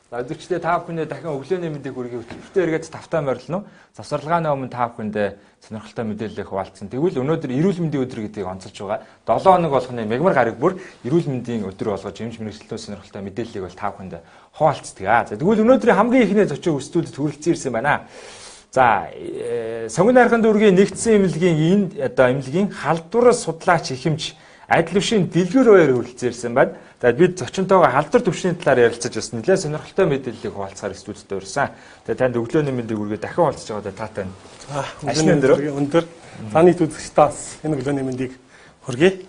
За өдөрчдөө та бүхэндээ дахин өглөөний мэндийг хүргэе. Өчигдөртөө эргээд тавтаа морилно. Завсарлагааны өмнө та бүхэндээ сонирхолтой мэдээлэл хуваалцсан. Тэгвэл өнөөдөр эрүүл мэндийн өдөр гэдгийг онцолж байгаа. 7 хоног болгоны мегмар гараг бүр эрүүл мэндийн өдөр болгож эмч мэрэгчлэлтөө сонирхолтой мэдээллийг бол та бүхэндээ хуваалцдаг. За тэгвэл өнөөдрийн хамгийн ихний зочин өстүүдэд хүрэлцэн ирсэн байна. За сонгон найрхан дүүргийн нэгдсэн эмнэлгийн эмнэлгийн халдвараас судлаач ихэмж А.Дэлгэрбаяр дэлгэр хүрэлцэн ирсэн байна. За бид зочинтойгоо халдварт өвчний талаар ярилцаж бас нэлээд сонирхолтой мэдээллийг хуваалцахаар студид өрсөн. Тэгээ танд өглөөний мэндийг хүргээд дахин уулзч байгаа таатай. За өндөр таны үзэгчдээс энэ өглөөний мэндийг хүргэе.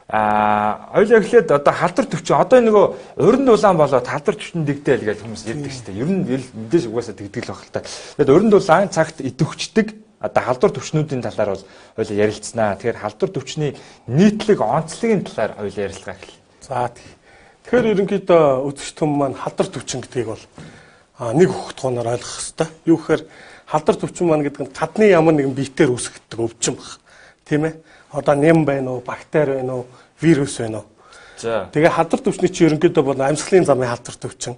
Хоёулаа эхлээд одоо халдварт өвчин одоо нөгөө уран дулаан болоод халдварт өвчин дэгдээл гэж хүмүүс ярьдаг шүү дээ. Ер нь мэдээж угаасаа дэгдэг л баг л та. Тэгээд уран дулаан цагт идэвхждэг одоо халдварт өвчнүүдийн талаар бол хоёулаа ярилцсанаа. Тэгэхээр халдварт өвчний нийтлэг онцлогийн талаар хоёулаа ярилцгаа эхэллээ. За тэгэхээр ерөнхийдөө үзэгч түмэн маань халдварт өвчин гэдгийг бол нэг хөх тоноор ойлгох хэрэгтэй. Юу гэхээр халдварт өвчин маань гэдэг нь гадны ямар нэгэн биетээр үүсгдэг өвчин баг. Тийм ээ. Одоо нэм байна уу, бактери байна уу, вирус байна уу. За. Тэгээ халдварт өвчний чинь ерөнхийдөө бол амьсгалын замын халдварт өвчин,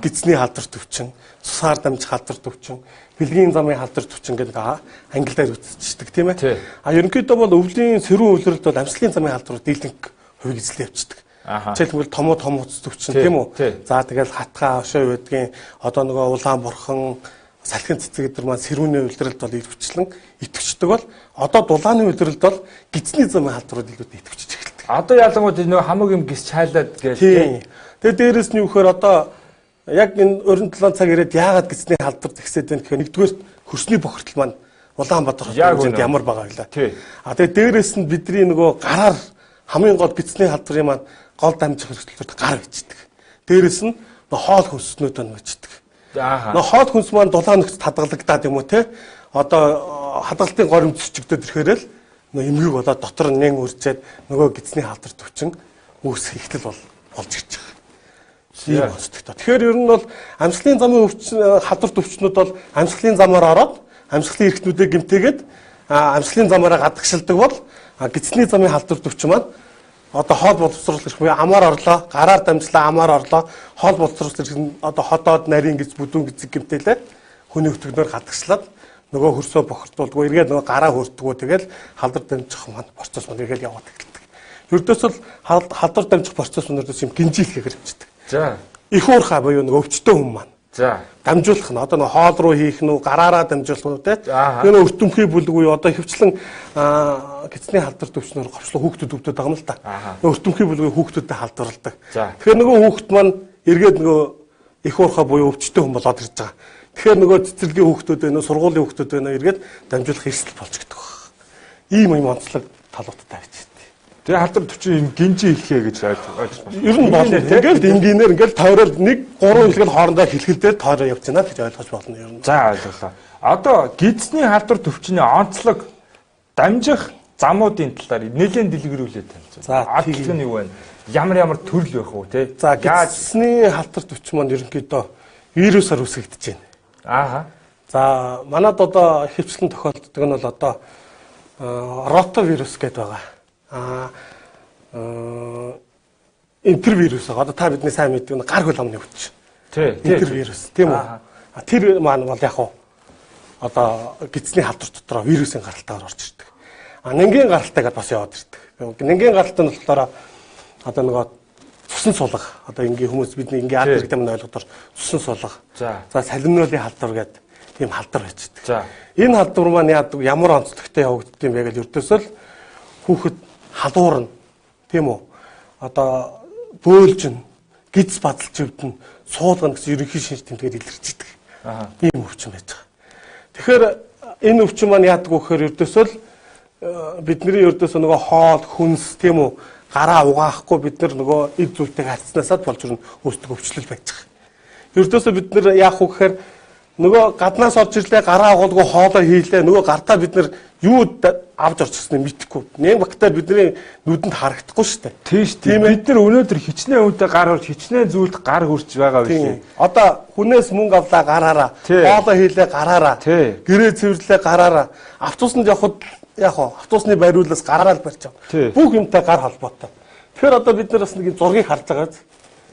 гэдэсний халдварт өвчин, цусаар дамжих халдварт өвчин, бэлгийн замын халдварт өвчин гэдэг англиар үзчихдэг тийм ээ. Ерөнхийдөө бол өвлийн сэрүүн өвлөрөлд бол амьсгалын замын халдварт дийлэнх хувийг эзлээ явчихдаг. Жишээлбэл том уцт өвчин тийм үү. За тэгэл хатгаа ошоо байдгийн одоо нөгөө улаан бурхан салхин цэцэг гэдэр маань сэрүүний өвлөрөлд бол идэвхчлэн идэвхждэг бол одоо дулааны өвлөрөлд бол гэдэсний замын халдварууд илүү идэвхжиж эхэлдэг. Одоо ялангуяа нөгөө хамаг юм гис чайлаад гэж тийм. Тэгээ дээрэс нь юу гэхээр одоо яг энэ өрн 7 цаг ирээд яагаад гэдэсний халдвар зэгсээд байна гэхээр нэгдүгээр хөрсний бохирдол маань Улаанбаатар хотод ямар байгаа вэ? Тэгээ дээрэс нь бидний нөгөө гараар хамгийн гол гэдэсний халдварын маань гол дамжих хэрэгслүүд гар бичдэг. Дээрэс нь хоол хүнснүүд нь бичдэг. Хоол хүнс маань дулаан нөхцөд хадгалагдаад юм уу те? Одоо хадгалтын горимд зөрчигдөд ирэхээр л эмгэг болоод дотор нэн үржээд нөгөө гэдэсний халдварт өвчин үүсэх ихтэл болж ирж байгаа. Тэгэхээр ер нь бол амьсгалын замын өвчин халдварт өвчнүүд бол амьсгалын замаар ороод амьсгалын эрхтнүүдээ гэмтээгээд амьсгалын замаараа гадагшилдаг бол гэдэсний замын халдварт өвчин маань одоо хоол боловсруулах гэх юм амаар орлоо, гараар дамжлаа амаар орлоо, хоол боловсруулах гэх нь одоо ходоод нарийн гиз бүдүүн гизэг гэмтээлээ хүний өтгөнөөр гадагшлаад нөгөө хөрсөө бохирдуулдгоо эргээд нөгөө гараа хөрдгөө тэгэл халдвар дамжих маань процесс маань эргээд яваад эхэлдэг. Ердөөсөл халдвар дамжих процесс өнөрдөөс юм гинжийлэх хэрэгждэг. За. Их уурхай буюу нөгөө өвчтөн хүн маань. За. Дамжуулах нь одоо нөгөө хоол руу хийх нь үү, гараараа дамжуулах нь үү те. Тэгээ нөгөө өртөмхий бүлгүй одоо хөвчлэн гэцний халдварт өвчнөр говьчлог хүүхдүүд өвдөд байгаа юм л та. Нөгөө өртөмхий бүлгүй хүүхдүүдэд халдварладаг. Тэгэхээр нөгөө хүүхд маань эргээд нөгөө их уурхай буюу өвчтөн хүн болоод ирж байгаа. Тэгэхээр нөгөө цэцэрлэгийн хүүхдүүд байна уу, сургуулийн хүүхдүүд байна уу эргээд дамжуулах эрсдэл болж гдэг баг. Ийм юм онцлог талуудтай байж. Тэгээ халдварт өвчин юм гинжи хэлхээ гэж ойлгож байна. Ер нь болно. Ингээл энгийнээр ингээл тойрол 1-3 хэлгээд хоорондоо хэлхэлдээ тойроо явж байна гэж ойлгож болно ер нь. За ойлголоо. Одоо гэдэсний халдварт өвчний онцлог дамжих замуудын талаар нэлээд дэлгэрүүлээд танилцуулъя. За онцлог нь юу вэ? Ямар төрөл байх уу те? За гэдэсний халдварт өвчин маань ерөнхийдөө вирусаар үүсгэгдэж байна. За манад одоо хөвчлэн тохиолддог нь бол одоо ротовирус гэдэг байгаа. Интервирус одоо та бидний сайн мэддэг нь гар хөл амны өвчин. Интервирус тийм үү? Тэр маань бол яг одоо гэдэсний халдвар дотроо вирусын гаралтаар орж ирдэг. Нэнгийн гаралтай гэдээ бас яваад ирдэг. Нэнгийн гаралтай нь болохоор одоо нөгөө цусан сулга одоо ингийн хүмүүс бидний ингийн арт хэрэгтэй мань ойлгохоор цусан сулга. За салинолын халдвар гэдэг тийм халдвар байждаг. За энэ халдвар маань ямар онцлогтой явагддаг юм бэ гэж ердөөсөл хүүхэд халуурна тийм үү одоо бөөлжин гиз бадалж өвдөн суулгана гэсэн ерөнхий шинж тэмдгээр илэрчдэг. Ийм өвчин байж байгаа. Тэгэхээр энэ өвчин маань яадаг вэ гэхээр ердөөсөл бидний ердөөсөө нөгөө хоол хүнс тийм үү гараа угаахгүй бид нар нөгөө эд зүйлтэйг харьцснаасаа болж ирнэ өөрсдөө өвчлөл байж байгаа. Ердөөсөө бид нар яах вэ гэхээр нөгөө гаднаас орж ирлээ гараа угуулгүй хоолоо хийлээ нөгөө гартаа бид нар юу авч орж ирснээ мэдэхгүй. Нэг бактери бидний нүдэнд харагдахгүй шүү дээ. Тийм бид нар өнөөдөр хичнээн үнэтэй гар хурж хичнээн зүйлд гар хурж байгаа билээ. Одоо хүнээс мөнгө авлаа гараараа, хоолоо хийлээ гараараа, гэрээ цэвэрлээ гараараа, автобусанд явхад яг автобусны бариулаас гараараа л барьж байгаа. Бүх юмтай гар холбоотой. Тэгэхээр одоо бид нар бас нэг зургийг харж байгаа.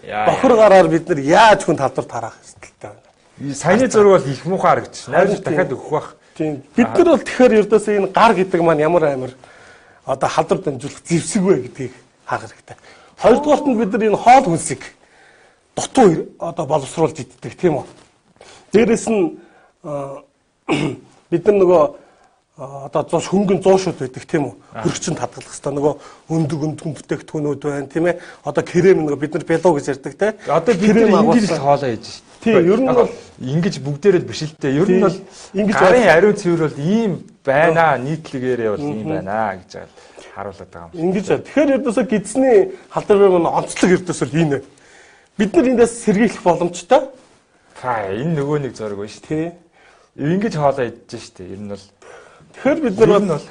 бохор гараар бид нар яаж хүн халдварт харах хэрэгтэй байна. Саяны зураг бол их муухай харагдчих. Найрч дахиад өгөх бах. Тийм. Бид нар бол тэгэхээр ердөөсөө энэ гар гэдэг маань ямар амар одоо халдвар дамжуулах зэвсэг вэ гэдгийг харах хэрэгтэй. Хоёрдугаарт нь бид нар энэ хоол хүнсийг дутуу одоо боловсруулж иддэг тийм үү. Дээрээс нь бид нар нөгөө одоо хөнгөн 100 шууд байдаг тийм үү. Хөрөгчөнд хадгалах хэрэгтэй нөгөө өндөг бүтээгдэхүүнүүд байна тийм ээ. Одоо крем нөгөө бид нар бело гэж ярьдаг тийм. Одоо бид ингэж л хоолоо хийж шүү. Тийм, ер нь бол ингэж бүгдээрээ биш л дээ. Ер нь бол гарын ариун цэвэр бол ийм байна аа, нийтлэгээрээ бол ийм байна аа гэж харуулдаг байгаа юм. Ингэж тэгэхээр ердөөсөө гэдэсний халдварын онцлог ердөөсөө ийм нэ. Бид нар эндээс сэргийлэх боломжтой. Энэ нөгөө нэг зураг байна шүү. Тийм. Ингэж хоолоо идэж шүү дээ. Ер нь бол тэгэхээр бид нар бол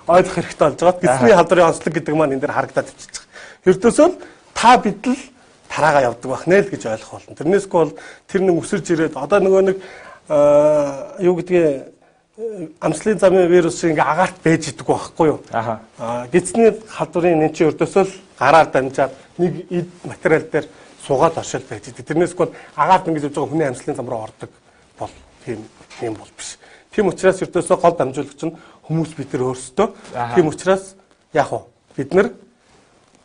ойлгох хэрэгтэй болж байгаа. Гэдэсний халдварын онцлог гэдэг маань энэ дээр харагдаад ичиж байгаа. Ердөөсөө та бид л тараагаа явдаг байх нэ л гэж ойлгох болно. Тэрнээсгүй бол тэр нэг өсөрж ирээд одоо нөгөө нэг юу гэдгийг амслын замын вирус ингээ агаарт байж идэг байхгүй юу? Гэдэсний халдварын энэ чинь ердөөсөө л гараар дамжаад нэг эд материал дээр суугаад оршил байж идэг. Тэрнээсгүй бол агаарт ингэж явж байгаа хүний амслын зам руу ордог бол тийм юм бол биш. Тийм учраас ердөөсөө гол дамжуулагч нь хүмүүс бид нар өөрсдөө. Тийм учраас яг уу бид нар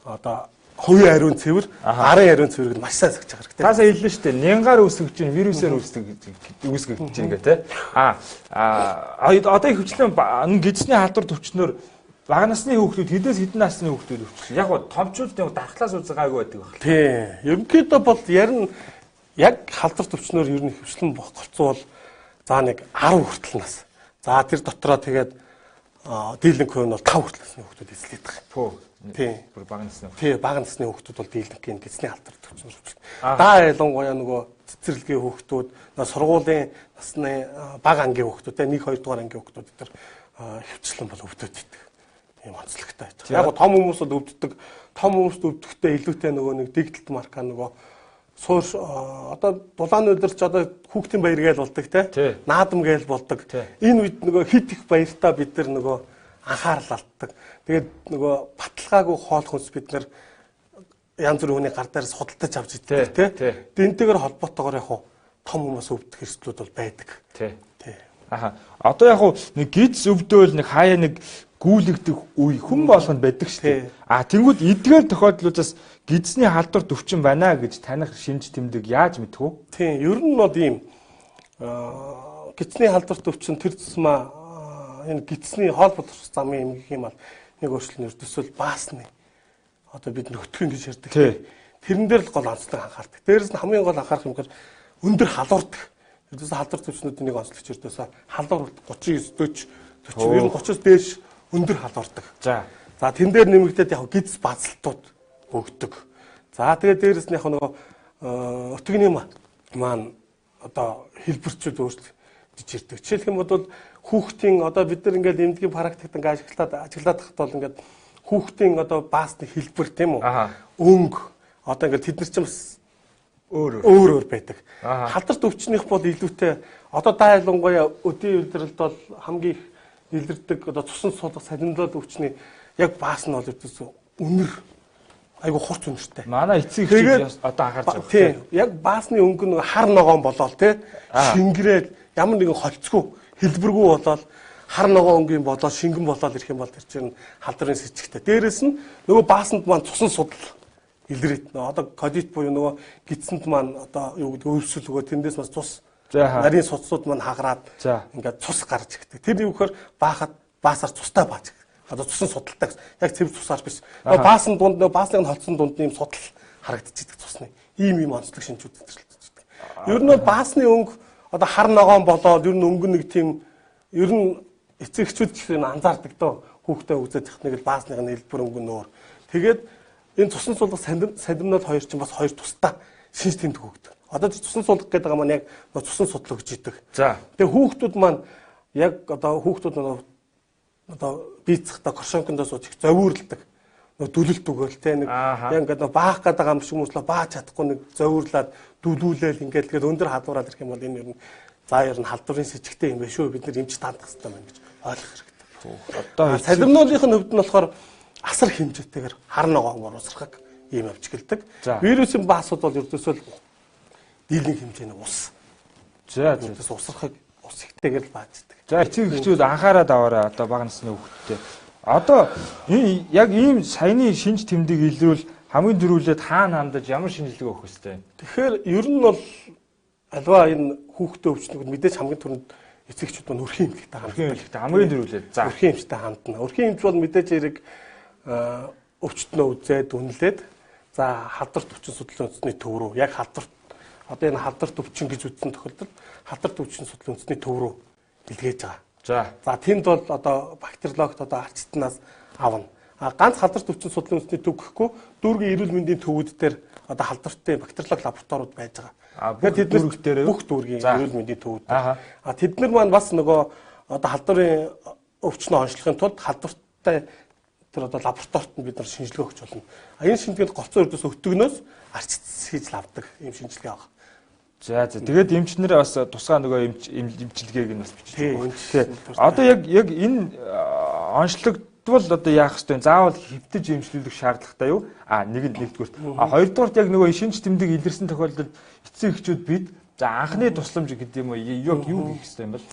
одоо хувийн ариун цэвэр, гарын ариун цэвэрийг маш сайн сахиж байгаа хэрэгтэй. Таасаа хэллээ шүү дээ. Нянгаар үүсгэж чинь вирусээр үүсгэж чинь гэх тээ. Одоо их хвчлэн гэдэсний халдвар төвчнөр бага насны хүүхдүүд хэдээс хэдэн насны хүүхдүүд өвчлөө. Яг гоо томчууд нэг дархлаас үзгаагүй байдаг байх. Тийм. Ерөнхийдөө бол ярин яг халдвар төвчнөр ер нь хвчлэн голцоо бол за нэг 10 хүртэл нас. За тэр дотроо тэгээд дийлэнх хувь нь бол 5 хүртэл насны хүүхдүүд эзлээд байгаа. Тийм. Бага насны. Тийм, бага насны хүүхдүүд бол дийлэнхийн гэдэсний халдвар төвчнөр өвчлөө. Даа ялангуяа нөгөө цэцэрлэгийн хүүхдүүд, сургуулийн насны бага ангийн хүүхдүүд, 1-2 дугаар ангийн хүүхдүүд тэр хвчлэн бол өвдөд идэг. Ийм онцлогтой байж байгаа. Яг том хүмүүс бол өвддөг. Том хүмүүст өвдөхдөө илүүтэй нөгөө нэг дигдэлт марка нөгөө суур одоо дулааны өдөрч одоо хүүхдийн баяр гээл болдог те. Наадам гээл болдог. Энэ үед нөгөө хит их баяртаа бид нар нөгөө анхаарал алддаг. Тэгээд нөгөө баталгаагүй хоол хүнс бид нар янз бүрийн хүний гар дээрээс худалдаж авч иддэг те. Энтэйгээр холбоотойгоор яг том хүмүүс өвдөх эрсдлүүд бол байдаг. Тий. Одоо яг нэг гидс өвдөөл нэг хаяа нэг гүйлэгдэх үе хүн болгонд байдаг шүү дээ. Тэнгүүд эдгээр тохиолдлуудаас гидсний халдвар төвчин байна гэж таних шинж тэмдэг яаж мэдэх вэ? Тийм, ер нь бол ийм гидсний халдвар төвчин тэр тусмаа энэ гидсний хоол бодох замын юм гэх юм бол нэг өөрчлөлт нэрдсэл баасны одоо бид нөтгөн гэж ярьдаг. Тэрэн дээр л гол онцлог анхаардаг. Дээрээс нь хамгийн гол анхаарах юм гэхээр өндөр халуурдаг. Ердөөсөө халдвар төвчнүүдийн нэг онцлогч ердөөсөө халдвар 39 40 ер нь 30-аас дээш өндөр халуурдаг. За тэн дээр нэмэгдээд яг гидс базалтууд өгдөг. За тэгээд дээрээс нь яг нөгөө өтгөний маань одоо хэлбэрчүүд өөрчлөж ирдэг. Жишээлх юм бол хүүхдийн одоо бид нар ингээд эмнэлгийн практикт ингээд ажиглаад тахт бол ингээд хүүхдийн одоо баасны хэлбэр тийм үү? Өнгө одоо ингээд тэд нар ч бас өөр байдаг. Халдвар төвчнийх бол илүүтэй одоо даа ялангуяа өдийн үйлдвэрлэлд бол хамгийн их илэрдэг одоо цусан суулгах салимлал өвчний яг баас нь бол өдөөс үнэр айгу хурц үнэртэй. Манай эцэг эхчүүд одоо анхаарч байгаа. Тийм. Яг баасны өнгө нэг хар ногоон болоод тий шингэрээд ямар нэгэн холцгүй хэлбэргүй болоод хар ногоон өнгийн болоод шингэн болоод ирэх юм бол тэр чинь халдварын с эцэгтэй. Дээрээс нь нөгөө баасанд маань цусан судал илрээд одоо кодит буюу нөгөө гидсэнд маань одоо юу гэдэг өвсөл өгөө тэндээс бас цус нарийн судсууд маань хагараад ингээд цус гарч ирдэг. Тэр юу гэхээр баахад баасаар цустай бааж. Одоо цусан судалтай гэсэн. Яг цэвэр цусаар биш. Баасан дунд баасныг нь холцсон дунд ийм судал харагдчихдаг цусны. Ийм онцлог шинжүүд зэрэлцдэг. Ер нь баасны өнгө одоо хар ногоон болоод ер нь өнгө нэг тийм ер нь эцэгчүүд ч анзаардаг доо. Хүүхдээ үзээд их нэг л баасных нь хэлбэр өнгө нөр. Тэгээд энэ цусан суулгах салимнал хоёр чинь бас хоёр тусдаа шинж тэмдэг өгдөг. Одоо цусан суулгах гэдэг байгаа маань яг цусан судал өгч идэг. Тэгээ хүүхдүүд маань яг одоо хүүхдүүд одоо бийцхта коршонкондоо сууж их зовирлдаг. Дүлэлт өгөөл те нэг яг ингээд баах гэдэг юм шиг хүмүүслээ бааж чадахгүй нэг зовирлаад дүлүүлээл ингээд тэгээд өндөр халдвараад ирэх юм бол энэ ер нь за ер нь халдварын с эцэгтэй юм биш үү бид нар эмч таандах хэрэгтэй байна гэж ойлгох хэрэгтэй. Одоо салимнуулынх нь хувьд нь болохоор асар хэмжээтэйгээр хар ногоон уурсрахаг ийм авч гэлдэг. Вирусын баасууд бол ердөөсөө дийлэнх хэмжээний ус. За усрахыг ус ихтэйгээр л бааждаг. За эцэг эхчүүд анхаарал аваарай одоо бага насны хүүхдтэй. Одоо яг ийм саяны шинж тэмдэг илрүүл хамгийн дөрүүлээд хаана хандаж ямар шинжилгээ өгөх ёстой юм? Тэгэхээр ер нь бол альва энэ хүүхдээ өвчнүүд мэдээж хамгийн түрүүнд эцэг эхчүүд маань өрхийн эмчтэй ханддаг. Хамгийн дөрүүлээд. За өрхийн эмчтэй хандна. Өрхийн эмч бол мэдээж хэрэг өвчтнөө үзээд үнэлээд за халдварт өвчин судлалын үндэсний төв рүү яг халдварт одоо энэ халдварт өвчин гэж үзсэн тохиолдолд халдварт өвчин судлалын үндэсний төв рүү бэлгээж байгаа. За тэнд бол одоо бактериологт одоо арчтнаас авна. Ганц халдварт өвчин судлалын үндэсний төв гэхгүй дүүргийн эрүүл мэндийн төвүүд дээр одоо халдвартын бактериолог лабораториуд байж байгаа. Тэгэхээр тэд бүх дүүргийн эрүүл мэндийн төвүүд. Тэд нар маань бас нөгөө одоо халдварын өвчнөө онцлохын тулд халдвартай тэр одоо лабораторид бид нар шинжилгээ өгч болно. Энэ шинжилгээнд голцоо өрдөөс өтгөнөөс арчц хийж лавдаг юм шинжилгээ байгаа. За тэгээд эмчнэр бас тусгай нөгөө эмчилгээг нь бас бичиж. Одоо яг энэ онцлогдвол одоо яах ёстой вэ? Заавал хэвтэж эмчлүүлэх шаардлагатай юу? Нэгдүгürt. Хоёрдугаарт яг нөгөө шинж тэмдэг илэрсэн тохиолдолд эцэг эхчүүд бид за анхны тусламж гэдэг юм уу? Юу хийх ёстой юм бол?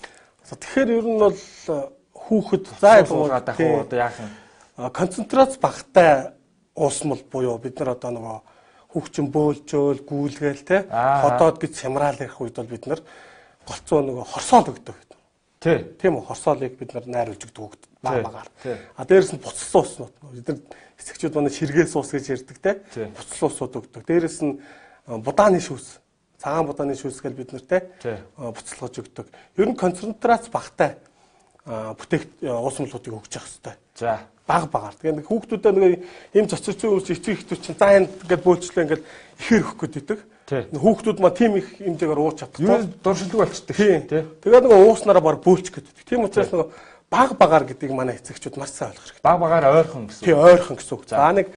Тэгэхээр ер нь бол хүүхэд заа суулгаад авах уу одоо яах юм? Концентрац багтай уусмал буюу бид нар одоо нөгөө хүүхчин бөөлжөөл гүйлгээл те ходоод гэж хямраал ярих үед бол бид нар голцоо нөгөө хорсоол өгдөг. Тийм үү, хорсоолыг бид нар найруулж өгдөг хүүхд багаар. Дээрээс нь буцалсан уснууд бид нар эцэгчүүд манай ширгээс ус гэж ярьдаг те буцалсан усууд өгдөг. Дээрээс нь будааны шүүс, цагаан будааны шүүс гэж бид нар те буцалгаж өгдөг. Ер нь концентрац багтай бүтээгт уусмлуудыг өгч явах хэрэгтэй. За багаар. Тэгээд хүүхдүүдэд нэг ийм цоцорцын үйлс эцэг эхчүүд чинь за ингээд бөөчлөө ингээд ихээр өгөх гээд идэг. Хүүхдүүд маа тийм их хэмжээгээр ууч чадахгүй. Юу дуршилгүй болчдөг тийм. Тэгээд нэг ууснараа баг бөөлчих гээд идэг. Тийм учраас нэг багаар гэдгийг манай эцэг эхчүүд маш сайн ойлгох хэрэгтэй. Багаар ойрхон гэсэн. Тийм ойрхон гэсэн үг. За нэг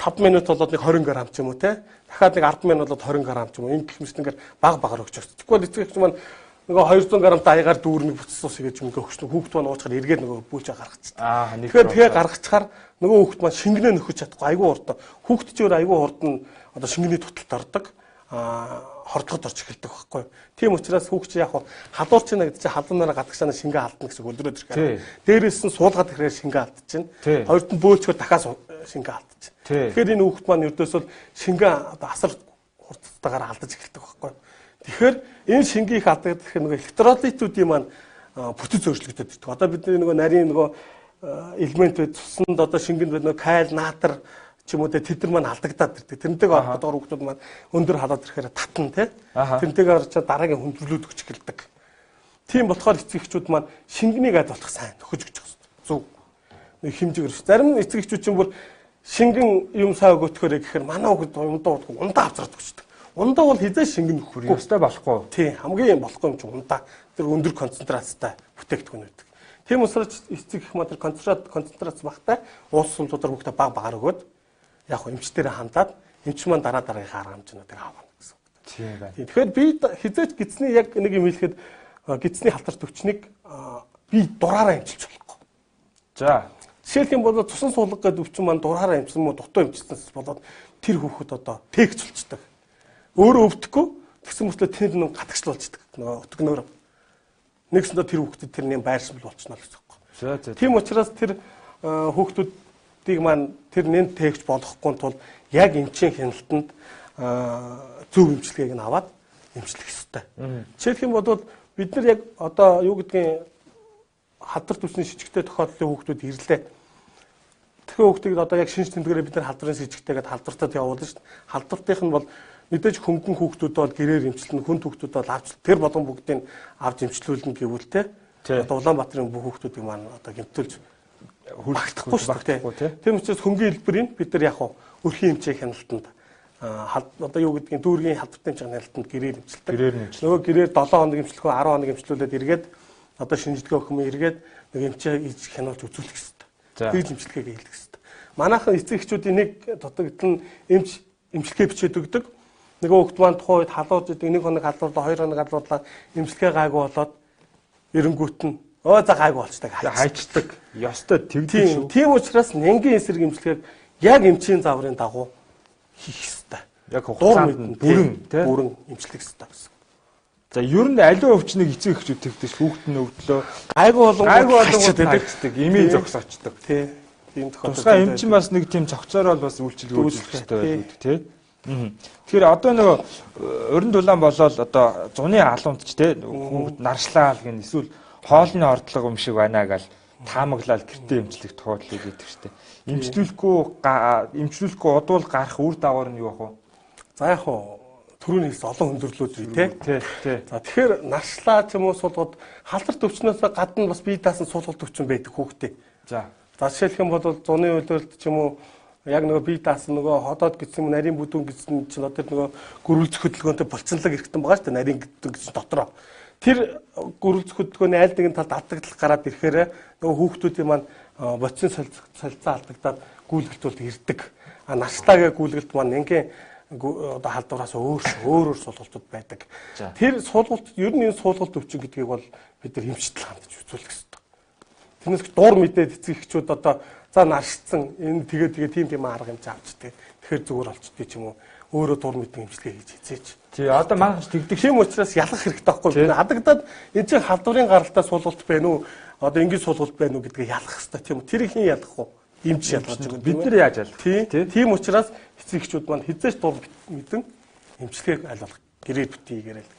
5 минут болоод нэг 20 г ч юм уу те. Дахиад нэг 10 минут болоод 20 г ч юм уу. Ийм гэх мэт ингээд багаар өгч өгч. Тэгвэл эцэг эхчүүд маань нөгөө 200 г даягаар дүүрнийг буцсан ус гэж мөнгө өгч хүүхд маань уучаар эргээд нөгөө бүүчээ гаргачихсан. Тэгэхээр гаргачаар нөгөө хүүхд маань шингэнэ нөхөж чадахгүй айгүй урд. Хүүхд ч өөр айгүй урд нь одоо шингэний туталд ордог. Хордлогод орж эхэлдэг байхгүй. Тийм учраас хүүхд чи яг халуурч нэ гэдэг чи халуунаараа гадагшаана шингээ алдна гэсэн өдрөөд ирэхээр. Дээрээс нь суулгаад ирэхээр шингээ алдчихна. Хоёрд нь бөөлчгөр дахиад шингээ алдчихна. Тэгэхээр энэ хүүхд маань ердөөсөө шингээ одоо асар хурдтайгаар алдаж эхэлдэг байхгүй. Тэгэхээр энэ шингээ их алдагдах гэх нэг электролитүүдийн маань бүтэц өөрчлөгдөд байдаг. Одоо бидний нөгөө нарийн нөгөө элемент бай цуснд одоо шингэнд бай нөгөө каль, натрий ч юм уу тэд нар маань алдагдаад ирдэг. Тэрнтэйг холбоотойгоор хүүхдүүд маань өндөр халаад ирэхээр татна тий. Тэрнтэйгээр ч дараагийн хүндрэлүүд өгч эхэлдэг. Тийм болохоор эцэг эхчүүд маань шингэнийг аль болох сайн нөхөж өгч байгаа юм. Зөв. Нэг хэмжээгээр. Зарим эцэг эхчүүд чинь бүр шингэн юм саа өгөхөөрэй гэхээр манай хүүхд ундаа авцраад өгчдөг. Ундаа бол хизээ шингэн нөхөх ёстой болохгүй. Тийм хамгийн болохгүй юм чи ундаа тэр өндөр концентрацтай бүтээгдэхүүн байдаг. Тийм учраас эцэг их маа тэр концентрац багтай уус сумтуудаар бүгдээ багаар өгөөд яг хөө эмчтэрээ хандаад эмч маань дараагийнхаа арга хэмжээнүүдийг авах гэсэн. Тийм байна. Тэгэхээр би хизээч гидсний яг нэг юм хэлэхэд гидсний халтарт өвчнийг би дураараа эмчилж болохгүй. За жишээлх юм бол цусан суулга гэдэг өвчин маань дураараа эмчсэн мó дутуу эмчилснээс болоод тэр хүүхэд одоо тэгж болчдөг. Өөрөө өвдөхгүй тэгсэн мөртлөө тэнд нэг гадагшлуулцдаг. Нөгөө өтгнөөр. Нэгсэндээ тэр хүүхдэд тэр нэм байршил болчихно л гэсэн үг. Тийм учраас тэр хүүхдүүдийг маань тэр нэм тээгч болохгүй тул яг эмчийн хяналтанд зөв эмчилгээг нь аваад эмчлэх ёстой. Жишээлх юм бол бид нар яг одоо юу гэдгийг халдварт өвчний шижигтэй тохиолдлын хүүхдүүд ирлээ. Тэгэхээр хүүхдийг одоо яг шинж тэмдгээрээ бид нар халдварын шижигтэйгээд халдвартад явуулна шүү дээ. Халдвартынх нь бол мэдээж хөнгөн хүүхдүүд бол гэрээр эмчилнэ, хүн хүүхдүүд бол авч тэр болгон бүгдийг авч эмчлүүлнэ гэвэл те. Одоо Улаанбаатарын бүх хүүхдүүдийг маань одоо гэмтүүлж багтахгүй шүү дээ. Тийм учраас хөнгөн хэлбэрийн бид нар яг өрхийн эмчийн хяналтанд одоо юу гэдгийг дүүргийн халдварт эмчийн хяналтанд гэрээр эмчилдэг. Нөгөө гэрээр 7 хоног эмчлэхөө 10 хоног эмчлүүлээд эргээд одоо шинжилгээ өгөх юм эргээд нэг эмчээ хянуулж үзүүлэх хэрэгтэй. Тэгж эмчилгээг хийх хэрэгтэй. Манайхан эцэг эхчүүдийн нэг дутагдал нь эмчилгээ бичээд өгдөг. Нөгөө хүүхд маань тухайн үед халууж идэг 1 хоног халуурлаа 2 хоног халуурлаа эмчилгээ гайгүй болоод эренгүүт нь за гайгүй болчдаг хайчдаг ёстой тэгдэг шүү. Тийм учраас нянгийн эсрэг эмчилгээг яг эмчийн заврын дагуу хийх ёстой. Яг хугацаанд бүрэн эмчлэх ёстой гэсэн. За ер нь аливаа өвчнийг эцэг эхчүүд тэгдэж хүүхэд нь өвдлөө гайгүй болгонгууд тавьчихдаг, имийн зогсоочдөг. Тий. Тийм тохиолдол. Тусгай эмчин бас нэг тийм цогцоороо бас үйлчилгээ үзүүлэх хэрэгтэй байдаг тий. Тэгэхээр одоо нөгөө өрн дулаан болоод одоо зуны алуунч тий хүүхэд наршлаа гэн эсвэл хоолны ордлого юм шиг байна гал таамаглал гэртээ эмчлэх тохиолдлыг гэдэг штеп. Эмчлүүлэхгүй удвал гарах үр дагавар нь юу вэ? За яг хоо түрүүний хэлсэн олон хүндрэлүүд үү тий. За тэгэхээр наршлаа ч юм уу суулгад халдварт өвчнөөс гадна бас бие даасан суулгалт өвчин байдаг хүүхдээ. За жишээлх юм бол зуны үйлдвэрлэлт ч юм уу яг нөгөө бие даасан нөгөө ходоод гэсэн юм нарийн бүдүүн гэсэн чинь одоо нөгөө гөрүүлзэх хөдөлгөөнтэй болцонлог хэрэгтэн байгаа шүү дээ нарийн гэдэг гэсэн дотроо. Тэр гөрүүлзэх хөдөлгөөний аль нэгэн талд алдагдал гараад ирэхээр нөгөө хүүхдүүдийн маань боцны солилцоо алдагдаад гүйлгэлтүүд ирдэг. Наршлагаа гүйлгэлт маань ингийн одоо халдвараас өөр суулгалтууд байдаг. Тэр суулгалт ер нь энэ суулгалт өвчин гэдгийг бол бид нар эмчтэл хандаж үзүүлэх хэрэгтэй. Тэрнээс дур мэдээд эцэг эхчүүд одоо за наршсан энэ тэгээ тийм арга хэмжээ авчдаг. Тэгэхээр зүгээр болчтой ч юм уу өөрөө дур мэдэн эмчилгээ хийж эзээч. Тий одоо манайх тэгдэг тийм учраас ялах хэрэгтэй байхгүй юу? Хадагдаад энэ чинь халдварын гаралтай суулгалт байна уу? Одоо ингээд суулгалт байна уу гэдгээ ялах хэрэгтэй тийм үү? Тэр их ялах уу? Эмч ялгаж байгаа. Бид нар яаж ялах? Тийм учраас эцэг эхчүүд маань хизээч дур мэдэн эмчилгээг аль болох гэрээр битгий гэрэл.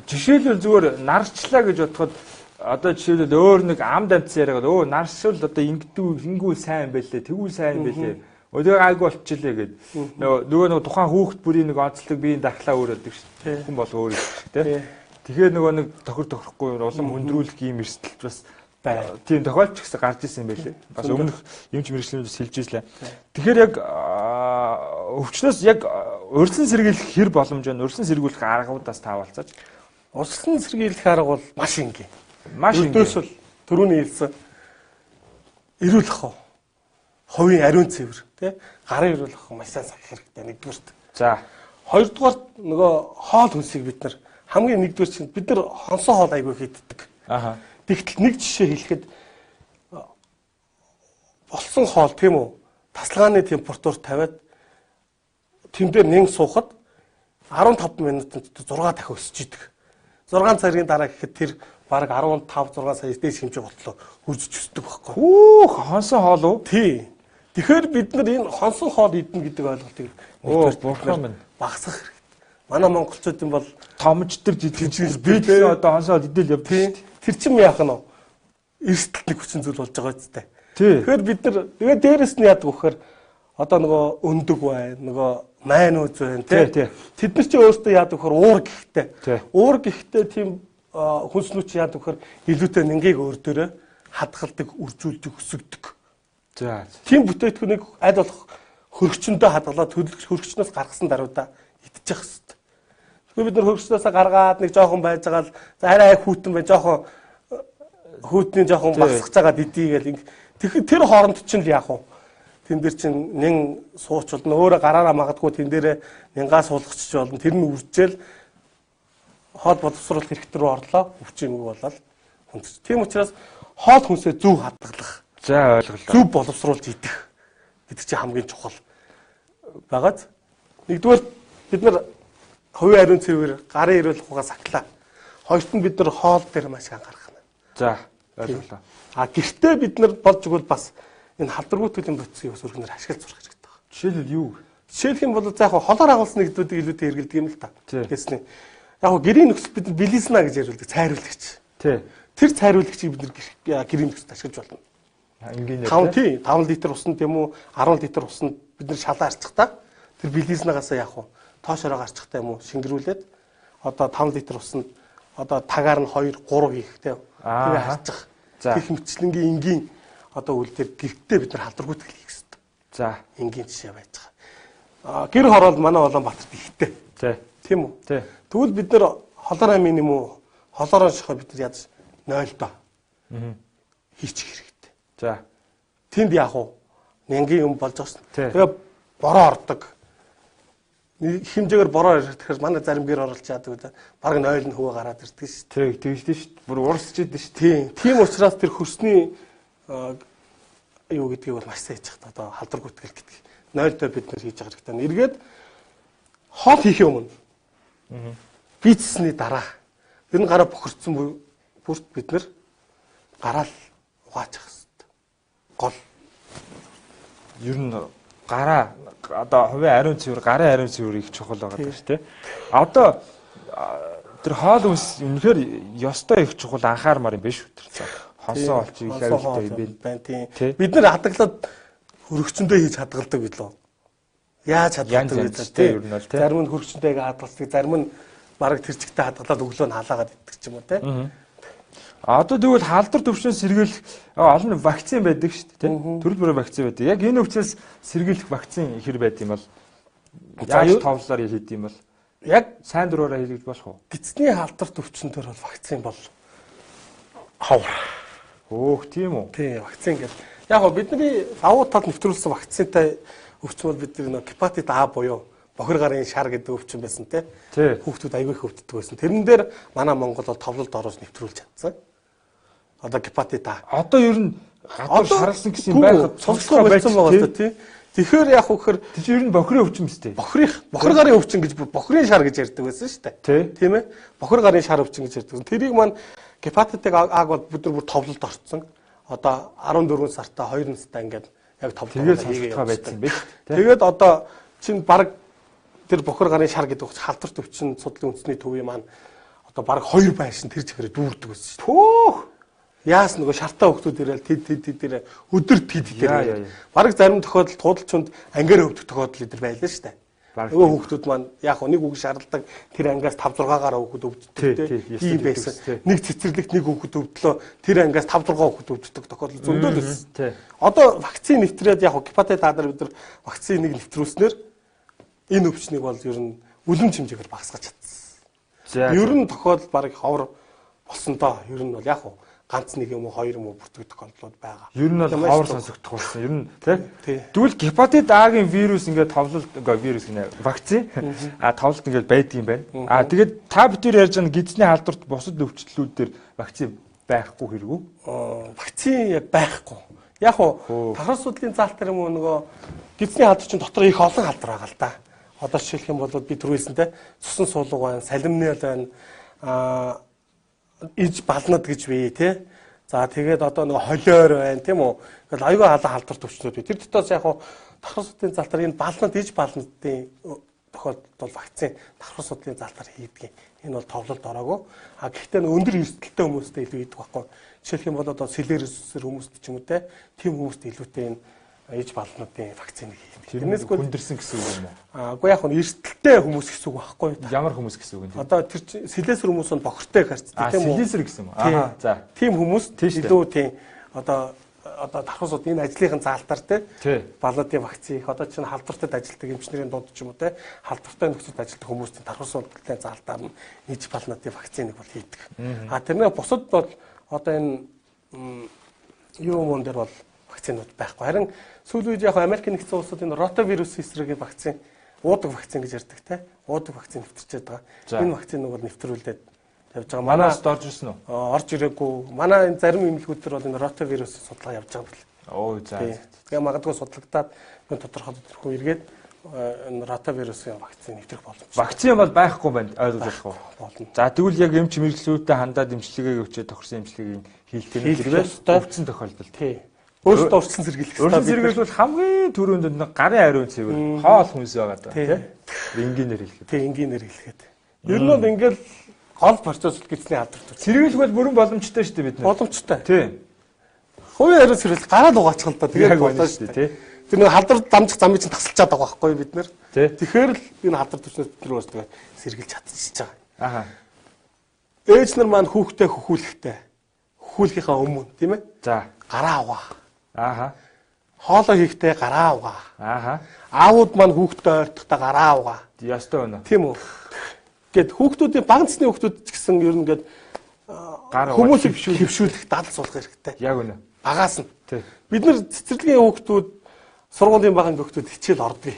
Жишээлбэл зүгээр нарчлаа гэж бодоход одоо жишээлбэл өөр нэг ам дамц яриагаад наршил одоо ингэвэл сайн байлээ, тэгвэл сайн байлээ. Өдөө айгу болчихлээ гэд. Нөгөө тухайн хүүхэд бүрийн нэг онцлог биеийн дархлаа өөрөдөг шүү. Хүн бол өөр шүү тий. Тэгэхээр нөгөө нэг тохирохгүй улам хөндрүүлэх юм эрсдэлч бас тийм тохиолч гэсэн гарч ирсэн юм байлээ. Бас өмнөх эмч мэргэжлүүдээс хэлж ирсэн. Тэгэхээр яг өвчнөөс яг урьдчилан сэргийлэх хэр боломж байна? Урьдчилан сэргийлэх аргуудаас таавалцаач. Урьдчилан сэргийлэх арга бол маш энгийн. Өдөөс бол түрүүний хэлсэн эрүүл ах ховын ариун цэвэр тий гарын эрүүл ах маш сайн сахих хэрэгтэй нэгдүгürt. За хоёрдугаар нөгөө хоол хүнсийг бид нар хамгийн нэгдүгээр чинь бид нар хонсон хоол айгүй хийддэг. Аха. Тэгтэл нэг жишээ хэлэхэд болсон хоол тийм үү тасалгааны температур тавиад тэм дээр нэн суухад 15 минутанд 6 дахин өсөж идэг. 6 цагийн дараа гэхэд тэр бараг 15 6 сая дээш хэмжээ болтлоо хурж өсдөг байхгүй. Хонсон хоол уу? Тий. Тэгэхээр бид нар энэ хонсон хоол идэнэ гэдэг ойлголтыг багасгах хэрэгтэй. Манай монголчуудын бол томжтэр жижиг бид одоо хонсон хоол идэл явдаг шүү дээ. Тэр чинь яах нь вэ? Эрсдэлтний хүчин зүйл болж байгаа үстэй. Тэгэхээр бид нар тэгээ дээрэс нь яадаг вөхөр одоо нөгөө өндөг бай, нөгөө майн үз байна тий. Тэд нар чи өөрсдөө яадаг вөхөр уур гихтэй. Уур гихтэй тийм хүнснүүд чи яадаг вөхөр илүүтэй нингийг өөр дөрөө хадгалдаг, үржүүлдэг, өсгдөг. За. Тийм бүтээтгүнийг аль болох хөргөчөндөө хадгалаад хөргөчнөөс гаргасан даруйда идчих хэвээр. Тэгэхээр бид нар хөргөчнөөсөө гаргаад нэг жоохон байж байгаа л за арай хүүтэн бай жоохон хүүтний жоохон багсгаж байгаа дидий гэл тэгэхээр тэр хооронд чинь л яах вэ? Тэн дээр чинь нэн сууч болно өөрөө гараараа магадгүй тэн дээрээ нянгаа суулгачих болно тэр нь үржээл хоол боловсруулах хэрэгтэй рүү орлоо өвчин юм болол хүнс. Тийм учраас хоол хүнсээ зөв хадгалах. За ойлголоо. Зөв боловсруулж идэх гэдэг чинь хамгийн чухал байгааз. Нэгдүгээр бид нар хувийн ариун цэвэр гарын эрүүл ухагаа сахлаа. Хоёрт нь бид нар хоол дээр маш их анхаарах нь. За ойлголоо. Гэртээ бид нар болж игэл бас энэ халдваргүй төлөв бодисыг бас өргөнөр ашиглаж зурх хэрэгтэй байна. Жишээлбэл юу? Жишээлх юм бол за яг холоор агуулсан нэгдүүдийг илүүтэй хэрэгэлдэг юм л та. Гэсний. Яг гэрийн нөхцөл бид нар билисна гэж яриулдаг цайруулагч. Тий. Тэр цайруулагчийг бид нар гэрийн нөхцөлд ашиглаж болно. Энгийн 5 литр усанд тийм үү 10 литр усанд бид нар шалаа арчихтаа тэр билиснагаас яах вэ? Тоошороо гарчихтаа юм уу шингэрүүлээд одоо 5 литр усанд одоо тагаар нь 2 3 хийх тийм. Тэгээ арчих. Гэх мэтчлэнгийн энгийн одоо үйл дээр гэртээ бид нар халдваргүйтгэл хийх хэрэгтэй. За энгийн жишээ байж байгаа. Гэр хороол манай Улаанбаатарт ихтэй. Тийм үү? Тэгвэл бид нар холоор амын юм уу холоороо шахаа бид нар яаж 0 доо хийчих хэрэгтэй. За тэнд яах вэ? Нянгийн юм болж байгаа шин. Тэгээ бороо ордог. Хэмжээгээр бороо ирэх тэгэхээр манай зарим гэр оролч яадаг үү? Бараг 0 нь хөвөө гараад ирдэг шин. Тэгж дээ шин. Бүр уурсч идэв шин. Тийм учраас тэр хөрсний юу гэдгийг бол маш сайн хийж байгаа. Одоо халдвар гүтгэл гэдэг. 0-д бид нэр хийж байгаа хэрэгтэй. Эргээд хоол хийхээ өмнө бийцсэний дараа ер нь гараа бохирдсон бүрт бид нэр гараал угаачих хэрэгтэй. Гол ер нь гараа одоо хувийн ариун цэвэр, гарын ариун цэвэр их чухал байгаа даа шүү, тэ. Одоо тэр хоол хүнс үнэхээр ёстой их чухал анхаармаар юм биш үү тэр. Хонсон олчих их аюултай юм байна тийм. Бид нэр хадгалаад хөрөгчөндөө хийж хадгалдаг билүү? Яаж хадгалдаг вэ тийм. Ер нь бол тийм. Зарим нь хөрөгчөндөө хадгалдаг, зарим нь бараг тэр чигтээ хадгалаад өглөө нь халаагаад иддэг ч юм уу тийм. Одоо тэгвэл халдвар төвчнөөс сэргийлэх олон вакцин байдаг шүү дээ тийм. Төрөл бүрийн вакцин байдаг. Яг энэ өвчнөөс сэргийлэх вакцин ихэр байд юм бол яаж товлоор хийд юм бол яг сайн дураараа хийлгэж болох уу? Гэдэсний халдвар төвчнөр бол вакцин бол ховор. Өөх тийм үү? Тийм вакцин гэдэг. Яг гоо бидний давуу тал нэвтрүүлсэн вакцинтай өвчин бол бид нэг гепатит А буюу бохир гарын шар гэдэг өвчин байсан тийм. Хүүхдүүд аягүй их өвддөг байсан. Тэрэн дээр манай Монгол бол товлолд ороос нэвтрүүлж чадсан. Одоо гепатит А. Одоо ер нь гадуур шарлсан гэсэн юм байхад цогцлогоо болсон байгаа тийм. Тэгэхээр яг үхээр тийч ер нь бохирын өвчин мэт. Бохир гарын өвчин гэж бохирын шар гэж ярьдаг байсан шүү дээ. Тийм ээ. Бохир гарын шар өвчин гэж ярьдаг. Тэрийг маань гепатитыг Аг бол бид нар бүр товлолд орцсон. Одоо 14 сартаа 2 настай ингээд яг товлолд хийгээ байсан биш. Тэгээд одоо чинь баг тэр бохир гарын шар гэдэг халдварт өвчин судлалын үндэсний төвийн маань одоо баг 2 байшин тэр чигээрээ дүүрдэг байсан шүү. Төөх. Яас нөгөө шартаа хөвгтүүд ирээл тэд өдөр тэд дээр. Бараг зарим тохиолдолд худалчунд ангиар өвдөх тохиолдол идэр байлаа шүү дээ. Нөгөө хөвгтүүд маань яг нэг үг шаардлагадаг тэр ангиас 5-6-аараа хөвгт өвддөг тийм байсан. Нэг цэцэрлэгт нэг хөвгт өвдлөө тэр ангиас 5-6 хөвгт өвддөг тохиолдол зөндөө л байсан. Одоо вакцин нэвтрээд яг гепатит А дээр бид нар вакциныг нэвтрүүлснээр энэ өвчнийг бол ер нь үлэм хэмжээгээр багасгаж чадсан. Ер нь тохиолдол бараг ховор болсон доо. Ер нь бол яг ганц нэг юм уу хоёр юм уу бүртгэх тохиолдлууд байгаа. Ер нь бол ховор сонсогдох болсон. Ер нь тийм. Тэгвэл гепатит А-гийн вирус ингээд товлолт вирус гинэ вакцин товлолт ингээд байдаг юм байна. Тэгээд та бүхэн ярьж байгаа гэдэсний халдварт бусад өвчлөлүүд дээр вакцин байхгүй хэрэг үү? Вакцин яг байхгүй. Яг тархар судлалын заалт дээр юм уу нөгөө гэдэсний халдвар чинь дотор их олон халдвар байгаа л да. Одоо жишээлх юм бол би түрүүлсэнтэй цусан суулга байна, салимнал байна, иж балнад гэж бий тий. За тэгээд одоо нэг холиор байна тийм үү. Ингээл аюул халаан халдварт өвчнүүд бий. Тэр дотоос яг давхар судлалын залтаар энэ балнад иж балнадын тохиолдолд бол вакцин давхар судлалын залтаар хийдэг. Энэ бол товлолд ороогүй. Гэхдээ өндөр эрсдэлтэй хүмүүстэй илүү хийдэг байхгүй. Жишээлх юм бол одоо сэлерсэр хүмүүст ч юм уу те. Тийм хүмүүст илүүтэй энэ иж балнуудын вакциныг хийдэг. Тэрнээс хүндэрсэн гэсэн үг юм уу? Уу яг нь эрсдэлтэй хүмүүс гэсэн үг байхгүй. Ямар хүмүүс гэсэн үг юм? Одоо тэр сэлэсэр хүмүүс нь бохиртой харцдаг тийм үү? Сэлэсэр гэсэн юм. Аа за. Тийм хүмүүс илүү тийм одоо дархуусууд энэ ажлынхын заалтаар те балуудын вакцин их одоо чинь халдвартад ажилладаг эмчнэрийн дунд ч юм уу те халдвартай нөхцөлд ажилладаг хүмүүсийн дархуусуудын заалтаар нь иж балнуудын вакциныг бол хийдэг. Тэрнээ бусад бол одоо энэ юу мөн дээр бол вакцинууд байхгүй. Харин сүүлийн үед яг Америк нэгдсэн улсууд энэ ротавирус эсрэгийн вакцин, уудаг вакцин гэж ярьдаг те. Уудаг вакцин нэвтэрчээд байгаа. Энэ вакциныг бол нэвтрүүлээд явж байгаа. Манаас орж ирсэн үү? Орж ирээгүй. Манай энэ зарим эмнэлгүүд төр бол энэ ротавирус судалгаа явж байгаа бэл. Оо за. Тэгээ магадгүй судалгадаад энэ тодорхой эргээд энэ ротавирусын вакцин нэвтрэх боломжтой. Вакцин бол байхгүй байна ойлгож болох уу? Болно. За тэгвэл яг эмч мэрэгчлүүдтэй хандаад эмчилгээ өгчээ тохирсон эмчилгээг хийлтэх өвчин тохиолдол. Тий. Өөрсдөө урьдчилан сэргийлэх. Урьдчилан сэргийлбэл хамгийн түрүүнд нэг гарын ариун цэвэр хоол хүнс байгаа даа тийм. Энгийнээр хэлэхэд. Тийм энгийнээр хэлэхэд. Ер нь бол ингээл гол процесс гэсний халдварт. Сэргийлэх бол бүрэн боломжтой шүү дээ бид нар. Боломжтой. Тийм. Хувийн ариун сэргийлэх гараад угаачих л да. Тэгээд болно шүү дээ. Тэр нэг халдвар дамжих замыг чинь тасалчаад байгаа байхгүй бид нар. Тэгэхээр л энэ халдвар төчнөөс бид нар өөрсдөө сэргийлж чадчихж байгаа. Ээж нар маань хүүхдээ хөхүүлэхийнхаа өмнө тийм ээ. За. Гараа угаа. Хоолоо хийхдээ гараа угаа. Аавууд маань хүүхдээ ойртохдоо гараа угаа. Ястай байна. Тийм үү. Гэт хүүхдүүдийн баг насны хүүхдүүд ч гэсэн ер нь гээд хүмүүсийг хөвшүүлэх дадал суулгах хэрэгтэй. Яг үнэ. Багаас нь. Бид нар цэцэрлэгийн хүүхдүүд сургуулийн багийн хүүхдүүд хичээл ордог.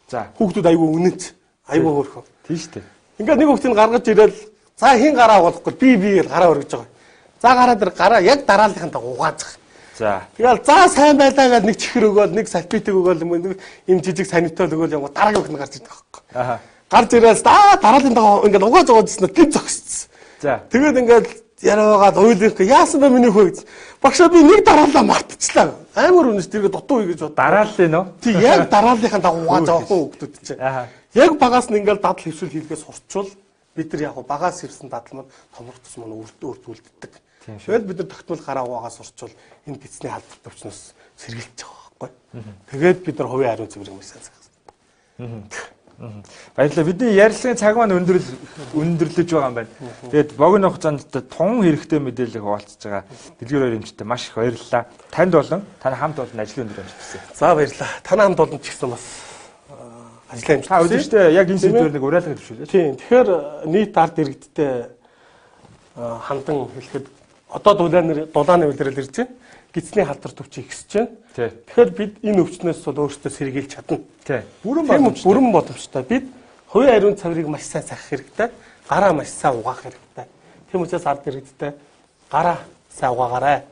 За. Хүүхдүүд айгүй үнэнч, айгүй хөөрхөн. Тийм шүү дээ. Ингээд нэг хүүхдийг гаргаж ирээл за хин гараа болохгүй би гэж гараа өргөж байгаа. За гараа дээр гараа яг дарааллынхаа угаацах. За. Тэгэл заа сайн байлаа гэж нэг чихэр өгөөл, нэг салфетик өгөөл юм нэг юм жижиг санитол өгөөл юм дараагийн өхнө гарч ирдэг байхгүй. Аа. Гарч ирээс дараалын дага ингээд угааж угаажсэн нь гин зогссон. За. Тэгээд ингээд яриагаад уйлах яасан бэ миний хөө гэж. Багшаа би нэг дараалаа мартчихлаа. Амар үнэс тэргээ дутуу гэж бод. Дараалын нөө? Тий яг дараалынхаа дагуу угааж байгаа хөөхдүүд чинь. Аа. Яг багаас нь ингээд дадал хөвшил хийлгээс сурчвал бид нар яг багаас ирсэн дадал маань томрох тус маань үрдүүлдэг. Тэгэл бид нар тогтмол гараа угаагаас сурчвал энэ гэдэсний халдварт өвчнөөс сэргийлж байгаа байхгүй. Тэгээд бид нар хувийн хариу цэвэр юм сайн загсан. Баярлалаа. Бидний ярилцлагын цаг маань өндөрлөж байгаа юм байна. Тэгээд богино хугацаанд тун хэрэгтэй мэдээлэл хуваалцж байгаа дэлгэр хоёр эмчтэй маш их баярлалаа. Танд болон таны хамт олон ажлын өндөр амжилт. За баярлалаа. Таны хамт олон ч гэсэн бас ажлын амжилт. Та үзэгчтэй яг энэ сэдвээр нэг уриалга төвшүүлээ. Тийм. Тэгэхээр нийт ард иргэдтэй хандан хэлэхэд одоо дулааны үйлрэл ирж байна. Гэдэсний халдварт өвчин ихсэж байна. Тэгэхээр бид энэ өвчнөөс бол өөрсдөө сэргийлж чадна. Бүрэн боломжтой. Бид хувийн ариун цаврыг маш сайн сахих хэрэгтэй. Гараа маш сайн угаах хэрэгтэй. Тийм учраас ард иргэдтэй гараа сайн угаагаарай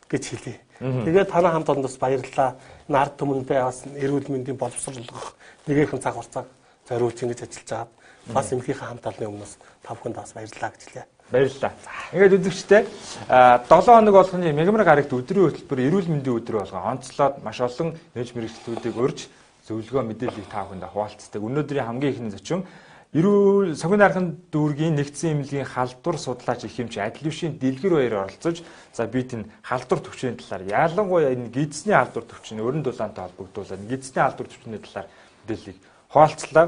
гэж хэлье. Тэгээд танай хамт олондоос баярлалаа. Энэ ард түмэндээ бас эрүүл мэндийн боловсруулах нэгэн цаг хугацааг зориулж ингэж ажиллаж байгаа. Бас эмхийнхээ хамт олонны өмнөөс та бүхэнд бас баярлалаа гэж хэлье. Баярлалаа. Ингээд үзэгчтэй 7 хоног болгоны мегамар гарагт өдрийн хөтөлбөр эрүүл мэндийн өдөр болгоо онцлоод маш олон нээж мэрэгчлүүдийг урьж зөвлөгөө мэдээллийг та бүхэнд хуваалцдаг. Өнөөдрийн хамгийн ихний зочин эрүүл сонгон дархан дүүргийн нэгдсэн эмнэлгийн халдвар судлаач их эмч А.Дэлгэрбаяр дэлгэр баяр оролцож за би энэ халдвар төвчний талаар ялангуяа энэ гэдэсний халдвар төвчний өрн дулаантай холбогдуулаад гэдэсний халдвар төвчний талаар мэдээллийг хуваалцлаа.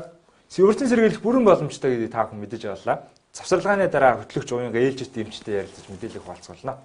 Өөрсдийн сэргийлэх бүрэн боломжтой гэдгийг та бүхэн мэдэж авлаа. Завсарлагын дараа хөтлөгч уянга ээлжит эмчтэй ярилцаж мэдээлэл хуваалцуулна.